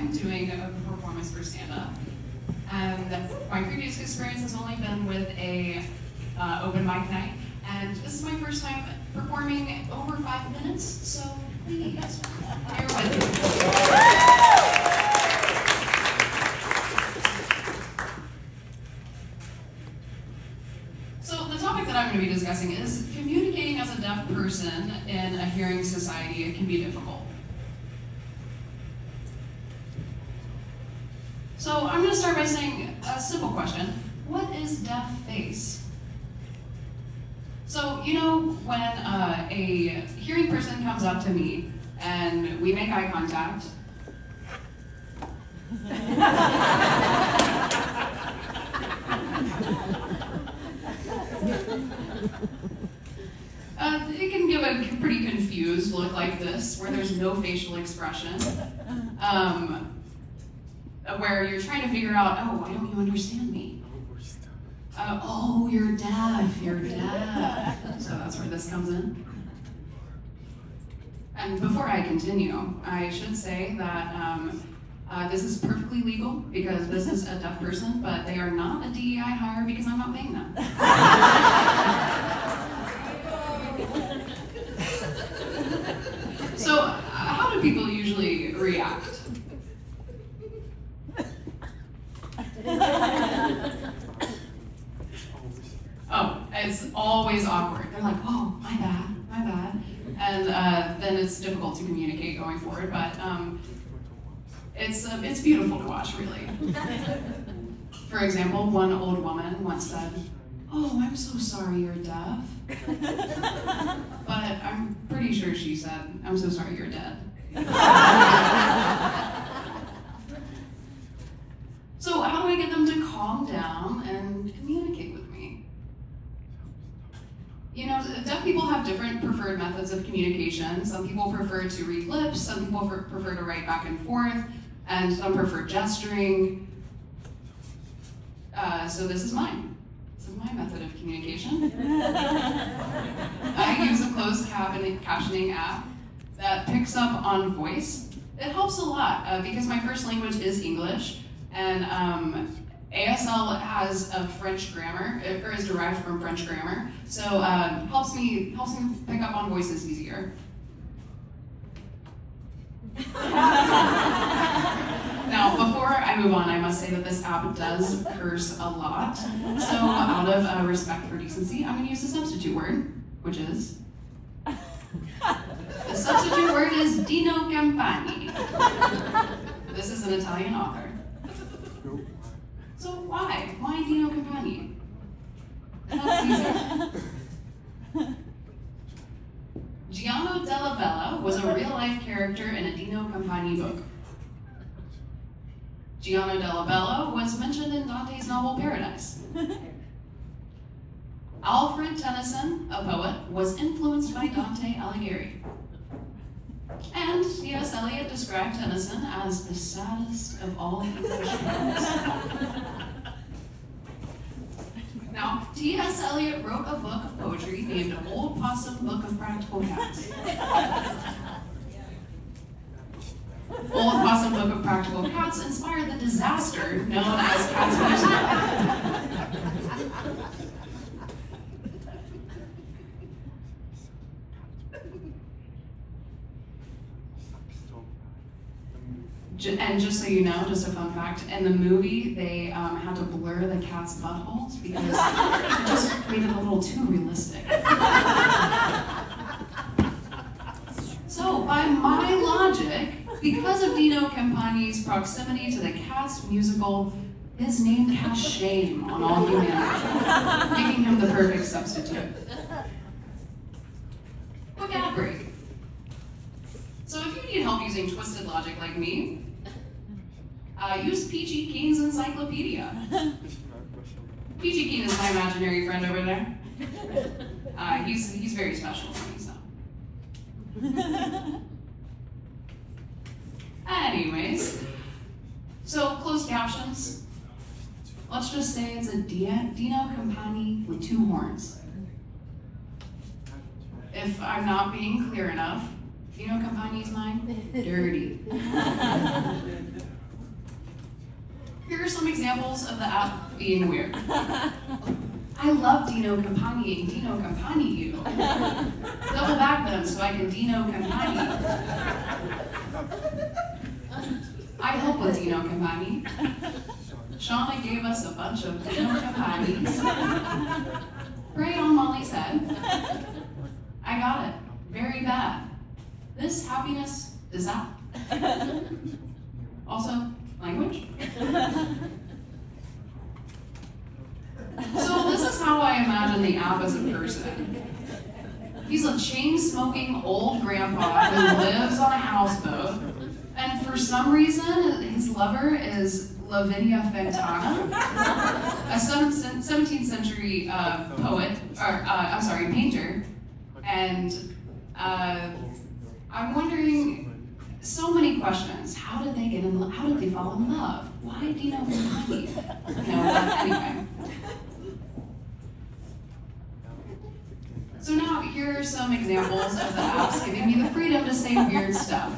time doing a performance for stand-up. And my previous experience has only been with a open mic night. And this is my first time performing over 5 minutes, so please bear with me. So the topic that I'm going to be discussing is communicating as a deaf person in a hearing society. It can be difficult. So I'm going to start by saying a simple question. What is deaf face? So, you know, when a hearing person comes up to me and we make eye contact, it can give a pretty confused look like this, where there's no facial expression, where you're trying to figure out, oh, why don't you understand me? Oh, you're deaf, So that's where this comes in. And before I continue, I should say that this is perfectly legal because this is a deaf person, but they are not a DEI hire because I'm not paying them. So how do people usually react? Oh, it's always awkward. They're like, oh, my bad. And then it's difficult to communicate going forward, but it's beautiful to watch, really. For example, one old woman once said, oh, I'm so sorry you're deaf. But I'm pretty sure she said, I'm so sorry you're dead. So how do I get them to calm down and communicate with me? You know, deaf people have different preferred methods of communication. Some people prefer to read lips, some people prefer to write back and forth, and some prefer gesturing. So this is mine. This is my method of communication. I use a closed captioning app that picks up on voice. It helps a lot because my first language is English, and ASL has a French grammar, or is derived from French grammar, so helps me pick up on voices easier. Now, before I move on, I must say that this app does curse a lot, so out of respect for decency, I'm going to use a substitute word, which is... The substitute word is Dino Campani. This is an Italian author. So why? Why Dino Campani? That's easy. Giano della Bella was a real-life character in a Dino Campani book. Giano della Bella was mentioned in Dante's novel Paradise. Alfred Tennyson, a poet, was influenced by Dante Alighieri. And T.S. Eliot described Tennyson as the saddest of all English poets. Now, T.S. Eliot wrote a book of poetry named Old Possum Book of Practical Cats. Old Possum Book of Practical Cats inspired the disaster known as Cats Musical. And just so you know, just a fun fact, in the movie, they had to blur the cats' buttholes because it just made it a little too realistic. So, by my logic, because of Dino Campani's proximity to the Cats musical, his name casts shame on all humanity, making him the perfect substitute. Quick ad break. So if you need help using twisted logic like me, use Peachy Keen's encyclopedia. Peachy Keen is my imaginary friend over there. He's very special to me, so. Anyways, so closed captions. Let's just say it's a Dino Campani with 2 horns. If I'm not being clear enough, Dino Campani's mine, dirty. examples of the app being weird. I love Dino Campani and Dino Campani you. Double back them so I can Dino Campani. I help with Dino Campani. Shauna gave us a bunch of Dino Campanis. Pray on Molly's head. I got it. Very bad. This happiness is that. Also, language. So this is how I imagine the app as a person. He's a chain-smoking old grandpa who lives on a houseboat, and for some reason, his lover is Lavinia Fontana, a 17th century poet, or painter, and I'm wondering so many questions. How did they get in love? How did they fall in love? Why Dino Campani? Anyway. So now here are some examples of the apps giving me the freedom to say weird stuff.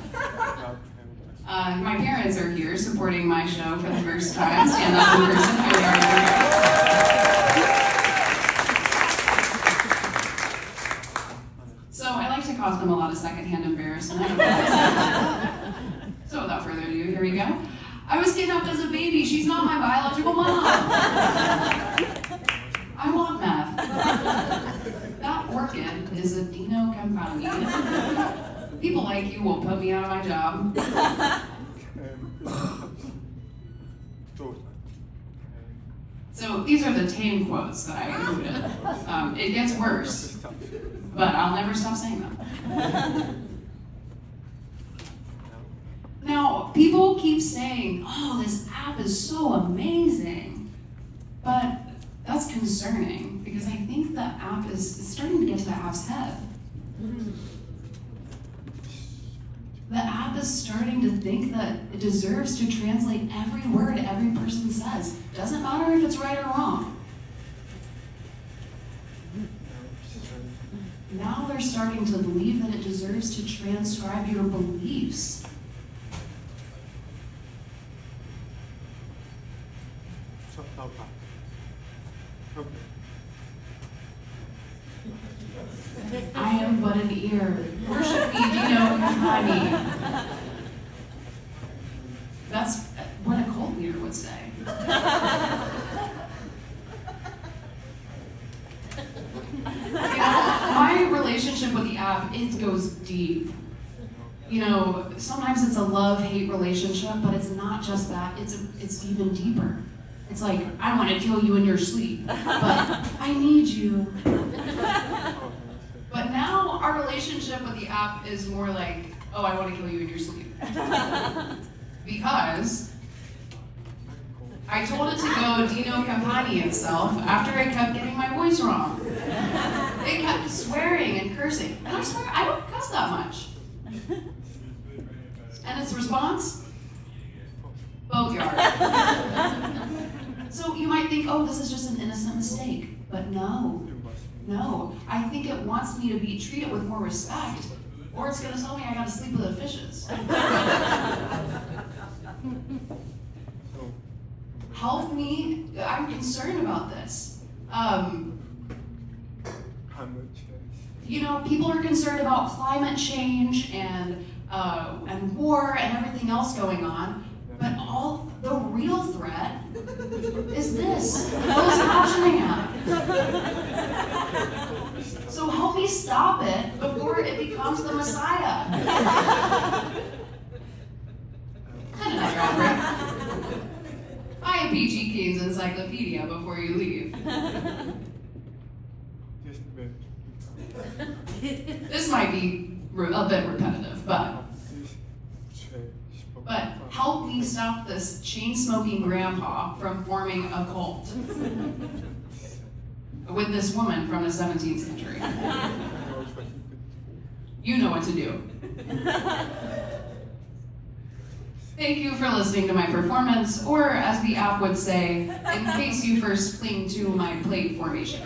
My parents are here supporting my show for the first time. Stand up in person. Here we are. So I like to cause them a lot of secondhand embarrassment. So without further ado, here we go. I was kidnapped as a baby. She's not my biological mom. I want meth. That orchid is a Dino Campani. People like you will put me out of my job. So these are the tame quotes that I included. It gets worse, but I'll never stop saying them. Now, people keep saying, oh, this app is so amazing, but that's concerning because I think the app is starting to get to the app's head. The app is starting to think that it deserves to translate every word every person says. Doesn't matter if it's right or wrong. Now they're starting to believe that it deserves to transcribe your beliefs. I am but an ear. Worship me, Dino Campani. That's what a cult leader would say. My relationship with the app, it goes deep. Sometimes it's a love-hate relationship, but it's not just that, it's even deeper. It's like, I want to kill you in your sleep, but I need you. But now our relationship with the app is more like, oh, I want to kill you in your sleep. Because I told it to go Dino Campani itself after I kept getting my voice wrong. It kept swearing and cursing. And I swear, I don't cuss that much. And its response? Boatyard. So you might think, oh, this is just an innocent mistake. But no. I think it wants me to be treated with more respect, or it's going to tell me I got to sleep with the fishes. Help me. I'm concerned about this. People are concerned about climate change and war and everything else going on, but the real threat is this, closed captioning app. So help me stop it before it becomes the Messiah. And another ad break. Buy a PG King's encyclopedia before you leave. This might be a bit repetitive, but help me stop this chain-smoking grandpa from forming a cult with this woman from the 17th century. You know what to do. Thank you for listening to my performance, or as the app would say, in case you first cling to my plate formation.